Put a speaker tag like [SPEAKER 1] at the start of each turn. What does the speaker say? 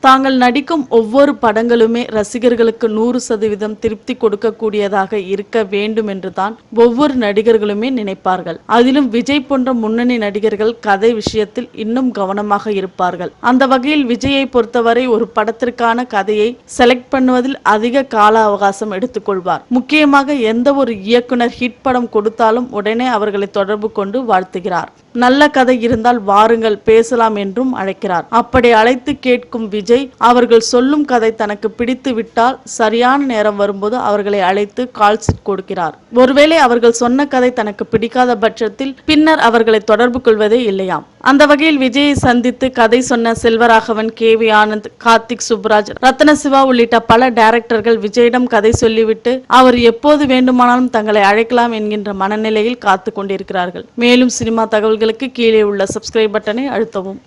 [SPEAKER 1] தாங்கள் நடிக்கும் ஒவ்வொரு படங்களுமே ரசிகர்களுக்கு 100% திருப்தி கொடுக்கக்கூடியதாக இருக்க வேண்டும் என்றுதான் ஒவ்வொரு நடிகர்களுமே நினைப்பார்கள். அதிலும் விஜய் போன்ற முன்னணி நடிகர்கள் கதை விஷயத்தில் இன்னும் கவனமாக இருப்பார்கள். அந்த வகையில் விஜயை பொறுத்தவரை ஒரு படத்திற்கான கதையை செலக்ட் பண்ணுவதில் அதிக கால அவகாசம் எடுத்துக்கொள்வார். முக்கியமாக எந்த ஒரு இயக்குனர் ஹிட் படம் கொடுத்தாலும் உடனே அவர்களை தொடர்பு கொண்டு வாழ்த்துகிறார். நல்ல கதை இருந்தால் வாருங்கள் பேசலாம் என்றும் அழைக்கிறார். அப்படி அழைத்து கேட்கும் விஜய் அவர்கள் சொல்லும் கதை தனக்கு பிடித்து விட்டால் சரியான நேரம் வரும்போது அவர்களை அழைத்து கால் ஷீட் கொடுக்கிறார். ஒருவேளை அவர்கள் சொன்ன கதை தனக்கு பிடிக்காத பட்சத்தில் பின்னர் அவர்களை தொடர்பு கொள்வதே இல்லையாம். அந்த வகையில் விஜயை சந்தித்து கதை சொன்ன செல்வராகவன், KV ஆனந்த், கார்த்திக் சுப்ராஜ், ரத்ன சிவா உள்ளிட்ட பல டைரக்டர்கள் விஜயிடம் கதை சொல்லிவிட்டு அவர் எப்போது வேண்டுமானாலும் தங்களை அழைக்கலாம் என்கின்ற மனநிலையில் காத்து கொண்டிருக்கிறார்கள். மேலும் சினிமா தகவல்களுக்கு கீழே உள்ள சப்ஸ்கிரைப் பட்டனை அழுத்தவும்.